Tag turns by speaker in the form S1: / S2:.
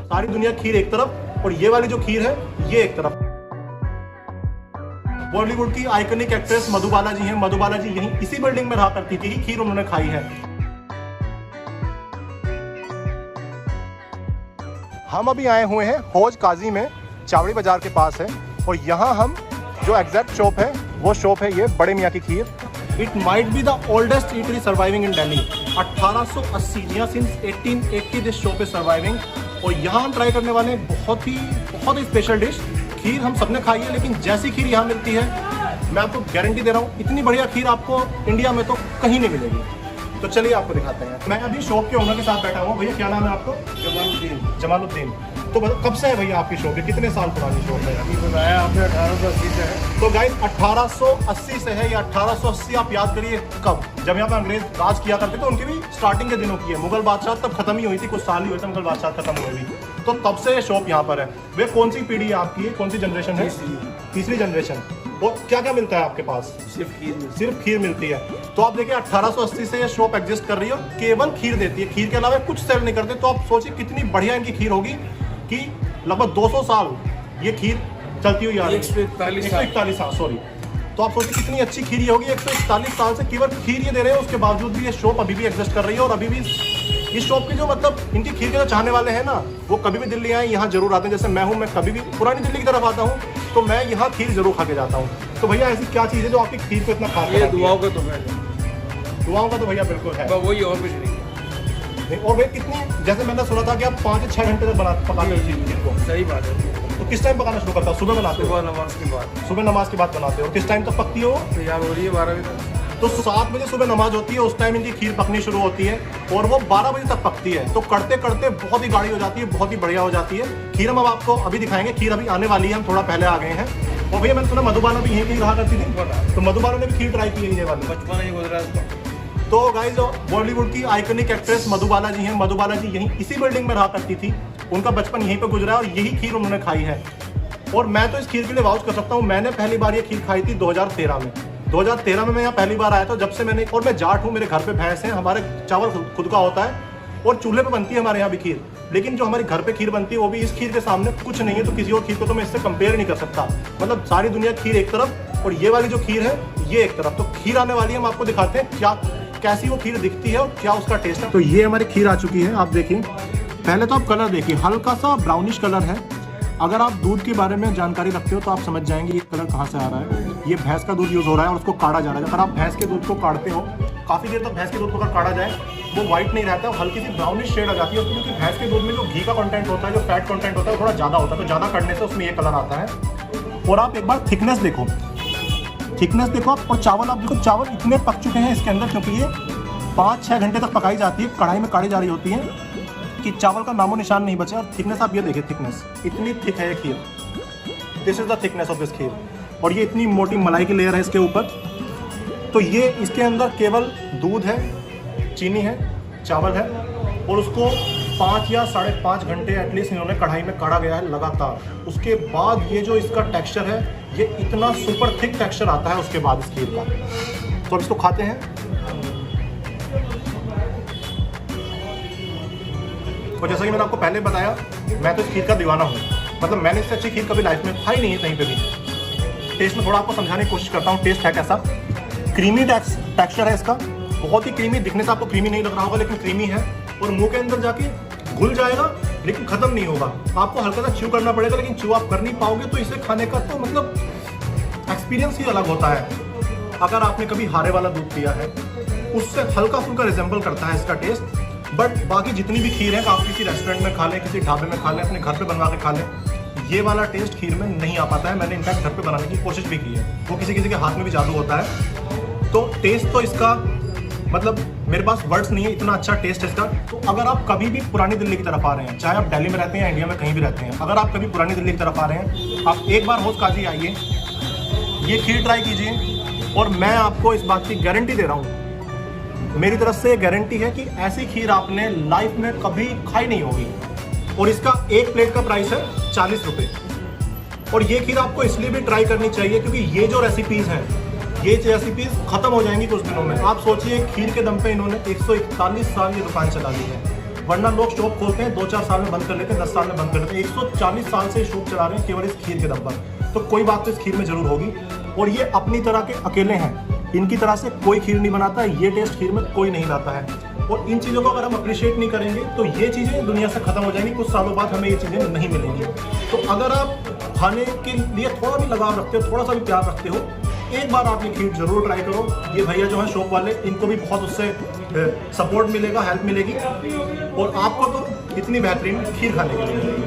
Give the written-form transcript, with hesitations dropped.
S1: सारी दुनिया खीर एक तरफ और ये वाली जो खीर है ये एक तरफ। बॉलीवुड की आइकॉनिक एक्ट्रेस मधुबाला जी हैं। मधुबाला जी यहीं इसी बिल्डिंग में रहा करती थी, खीर उन्होंने खाई है। हम अभी आए हुए हैं हौज काजी में, चावड़ी बाजार के पास है, और यहाँ हम जो एग्जैक्ट शॉप है वो शॉप है ये बड़े मियाँ की खीर। It might be the oldest eatery surviving in Delhi. 1880 since 1880 this shop is surviving. और यहाँ हम ट्राई करने वाले हैं बहुत ही स्पेशल डिश। खीर हम सबने खाई है, लेकिन जैसी खीर यहाँ मिलती है मैं आपको गारंटी दे रहा हूँ इतनी बढ़िया खीर आपको इंडिया में तो कहीं नहीं मिलेगी। तो चलिए आपको दिखाते हैं। मैं अभी शॉप के ओनर के साथ बैठा हूँ। भैया क्या नाम है आपको? जमालुद्दीन। जमालुद्दीन, तो कब से है भैया आपकी शॉप? कितने साल पुरानी शॉप है?
S2: अभी बताया आपने 1880 से है।
S1: तो गाइस 1880 से है। या 1880 आप याद करिए कब, जब यहाँ पे अंग्रेज राज किया करते थे, उनकी भी स्टार्टिंग के दिनों की है। मुगल बादशाह तब खत्म ही हुई थी, कुछ साल ही हुए थे मुगल बादशाह खत्म हुए भी, तो तब से शॉप यहाँ पर है। वे कौन सी पीढ़ी है आपकी? कौन सी जनरेशन है? तीसरी जनरेशन। और क्या क्या मिलता है आपके पास? सिर्फ खीर मिलती है। तो आप देखिए 1880 से ये शॉप एग्जिस्ट कर रही है और केवल खीर देती है। खीर के अलावा कुछ सेल नहीं करते। तो आप सोचिए कितनी बढ़िया इनकी खीर होगी कि लगभग 200 साल ये खीर चलती हुई आ रही है। 141 साल, सॉरी। तो आप सोचिए कितनी अच्छी खीर ये होगी। 141 साल से केवल खीर ये दे रहे हैं, उसके बावजूद भी ये शॉप अभी भी एग्जिस्ट कर रही है। और अभी भी इस शॉप की जो मतलब इनकी खीर के जो चाहने वाले हैं ना, वो कभी भी दिल्ली आए यहाँ जरूर आते हैं। जैसे मैं हूँ, मैं कभी भी पुरानी दिल्ली की तरफ आता हूँ तो मैं यहाँ खीर जरूर खा के जाता हूँ। तो भैया ऐसी क्या चीज़ है जो आपकी खीर को इतना खास?
S2: ये दुआओं का तो है।
S1: दुआओं का तो भैया बिल्कुल है,
S2: वही और कुछ नहीं।
S1: और भैया कितनी, जैसे मैंने सुना था कि आप 5 से 6 घंटे तक पकाते हो खीर को।
S2: सही बात है।
S1: तो किस टाइम पकाना शुरू करता हो? सुबह बनाते हो?
S2: सुबह नमाज के बाद।
S1: सुबह नमाज के बाद बनाते हो। किस टाइम तक पकती हो?
S2: तैयार हो रही है 12 बजे तक।
S1: तो 7 बजे सुबह नमाज होती है, उस टाइम इनकी खीर पकनी शुरू होती है और वो 12 बजे तक पकती है। तो करते करते बहुत ही गाढ़ी हो जाती है, बहुत ही बढ़िया हो जाती है खीर। हम अब आपको अभी दिखाएंगे। खीर अभी आने वाली है, हम थोड़ा पहले आ गए हैं। और भैया मैंने सुना मधुबाला भी यहीं कहीं रहा करती थी, तो मधुबाला ने भी खीर ट्राई की है ये वाली?
S2: बचपन ही गुजरा है।
S1: तो गाइस बॉलीवुड की आइकॉनिक एक्ट्रेस मधुबाला जी हैं। मधुबाला जी यहीं इसी बिल्डिंग में रहा करती थी, उनका बचपन यहीं पे गुजरा है और यही खीर उन्होंने खाई है। और मैं तो इस खीर के लिए वाउच कर सकता हूँ। मैंने पहली बार ये खीर खाई थी 2013 में। 2013 में मैं यहाँ पहली बार आया था। जब से मैंने, और मैं जाट हूँ, मेरे घर पे भैंस है, हमारे चावल खुद का होता है और चूल्हे पे बनती है हमारे यहाँ भी खीर। लेकिन जो हमारे घर पे खीर बनती है वो भी इस खीर के सामने कुछ नहीं है। तो किसी और खीर को तो मैं इससे कंपेयर नहीं कर सकता। मतलब सारी दुनिया खीर एक तरफ और ये वाली जो खीर है ये एक तरफ। तो खीर आने वाली है, हम आपको दिखाते हैं क्या कैसी वो खीर दिखती है और क्या उसका टेस्ट है। तो ये हमारी खीर आ चुकी है, आप देखिए। पहले तो आप कलर देखिए, हल्का सा ब्राउनिश कलर है। अगर आप दूध के बारे में जानकारी रखते हो तो आप समझ जाएंगे ये कलर कहाँ से आ रहा है। ये भैंस का दूध यूज़ हो रहा है और उसको काढ़ा जा रहा है। अगर आप भैंस के दूध को काढ़ते हो, काफ़ी देर तक भैंस के दूध को अगर काढ़ा जाए वो व्हाइट नहीं रहता, हल्की सी ब्राउनिश शेड आ जाती है। क्योंकि भैंस के दूध में जो घी का कंटेंट होता है, जो फैट कंटेंट होता है, वो थोड़ा ज़्यादा होता है। तो ज़्यादा काढ़ने से उसमें ये कलर आता है। और आप एक बार थिकनेस देखो आप। और चावल आप देखो, चावल इतने पक चुके हैं इसके अंदर, क्योंकि ये 5-6 घंटे तक पकाई जाती है, कढ़ाई में काढ़ी जा रही होती है, कि चावल का नामो निशान नहीं बचा। और थिकनेस आप ये देखिए, थिकनेस इतनी थिक है ये खीर। This is the thickness of this kheer. और ये इतनी मोटी मलाई की लेयर है इसके ऊपर। तो ये इसके अंदर केवल दूध है, चीनी है, चावल है, और उसको 5 या 5.5 घंटे एटलीस्ट इन्होंने कढ़ाई में काढ़ा गया है लगातार। उसके बाद ये जो इसका टेक्सचर है, ये इतना सुपर थिक टेक्सचर आता है उसके बाद इस खीर का। तो अब इसको खाते हैं। और जैसा कि मैंने आपको पहले बताया, मैं तो इस खीर का दीवाना हूँ। मतलब मैंने इससे अच्छी खीर कभी लाइफ में खाई नहीं है कहीं पे भी। टेस्ट में थोड़ा आपको समझाने की कोशिश करता हूँ, टेस्ट है कैसा। क्रीमी टेक्सचर है इसका, बहुत ही क्रीमी। दिखने से आपको क्रीमी नहीं लग रहा होगा, लेकिन क्रीमी है। और मुंह के अंदर जाके घुल जाएगा, लेकिन खत्म नहीं होगा। आपको हल्का सा च्यू करना पड़ेगा, लेकिन च्यू आप कर नहीं पाओगे। तो इसे खाने का तो मतलब एक्सपीरियंस ही अलग होता है। अगर आपने कभी हारे वाला दूध पिया है, उससे हल्का फुल्का रिजेंबल करता है इसका टेस्ट। बट बाकी जितनी भी खीर है, आप किसी रेस्टोरेंट में खा लें, किसी ढाबे में खा लें, अपने घर पे बनवा के खा लें, ये वाला टेस्ट खीर में नहीं आ पाता है। मैंने इनफैक्ट घर पे बनाने की कोशिश भी की है। वो किसी के हाथ में भी जादू होता है। तो टेस्ट तो इसका, मतलब मेरे पास वर्ड्स नहीं है, इतना अच्छा टेस्ट है इसका। तो अगर आप कभी भी पुरानी दिल्ली की तरफ आ रहे हैं, चाहे आप दिल्ली में रहते हैं या इंडिया में कहीं भी रहते हैं, अगर आप कभी पुरानी दिल्ली की तरफ आ रहे हैं, आप एक बार हौज काजी आइए, ये खीर ट्राई कीजिए। और मैं आपको इस बात की गारंटी दे रहा हूँ, मेरी तरफ से गारंटी है कि ऐसी खीर आपने लाइफ में कभी खाई नहीं होगी। और इसका एक प्लेट का प्राइस है 40 रुपये। और ये खीर आपको इसलिए भी ट्राई करनी चाहिए क्योंकि ये जो रेसिपीज़ हैं, ये रेसिपीज़ ख़त्म हो जाएंगी कुछ दिनों में। आप सोचिए, खीर के दम पे इन्होंने 141 साल ये दुकान चला ली है। वरना लोग शॉप खोलते हैं 2-4 साल में बंद कर लेते हैं, 10 साल में बंद कर लेते हैं। 140 साल से शॉप चला रहे हैं केवल इस खीर के दम पर। तो कोई बात तो इस खीर में जरूर होगी, और ये अपनी तरह के अकेले हैं, इनकी तरह से कोई खीर नहीं बनाता है, ये टेस्ट खीर में कोई नहीं लाता है। और इन चीज़ों को अगर हम अप्रिशिएट नहीं करेंगे तो ये चीज़ें दुनिया से खत्म हो जाएंगी, कुछ सालों बाद हमें ये चीज़ें नहीं मिलेंगी। तो अगर आप खाने के लिए थोड़ा भी लगाव रखते हो, थोड़ा सा भी प्यार रखते हो, एक बार आप ये खीर जरूर ट्राई करो। ये भैया जो है शॉप वाले, इनको भी बहुत उससे सपोर्ट मिलेगा, हेल्प मिलेगी, और आपको तो इतनी बेहतरीन खीर खाने के लिए।